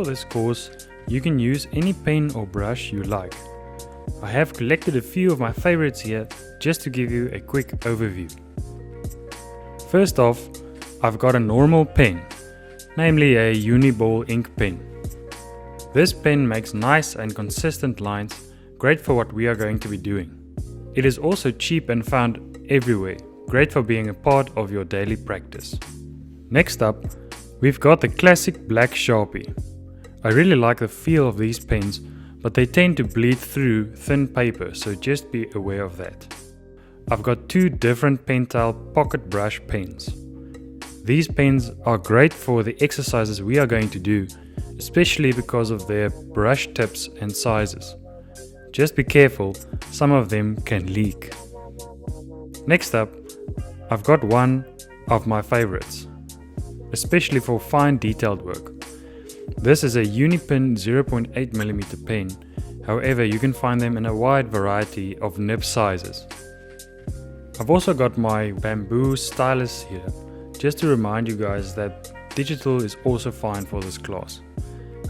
for this course, you can use any pen or brush you like. I have collected a few of my favorites here just to give you a quick overview. First off, I've got a normal pen, namely a Uniball ink pen. This pen makes nice and consistent lines, great for what we are going to be doing. It is also cheap and found everywhere, great for being a part of your daily practice. Next up, we've got the classic black Sharpie. I really like the feel of these pens, but they tend to bleed through thin paper, so just be aware of that. I've got two different Pentel pocket brush pens. These pens are great for the exercises we are going to do, especially because of their brush tips and sizes. Just be careful, some of them can leak. Next up, I've got one of my favorites, especially for fine detailed work. This is a Unipin 0.8mm pen, however you can find them in a wide variety of nib sizes. I've also got my bamboo stylus here, just to remind you guys that digital is also fine for this class.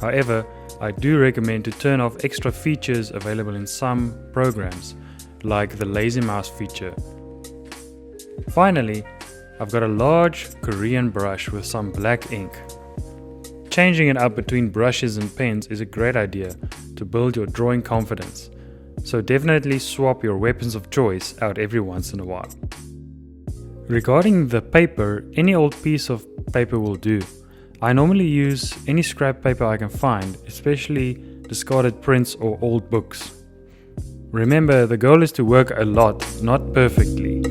However, I do recommend to turn off extra features available in some programs, like the lazy mouse feature. Finally, I've got a large Korean brush with some black ink. Changing it up between brushes and pens is a great idea to build your drawing confidence, so definitely swap your weapons of choice out every once in a while. Regarding the paper, any old piece of paper will do. I normally use any scrap paper I can find, especially discarded prints or old books. Remember, the goal is to work a lot, not perfectly.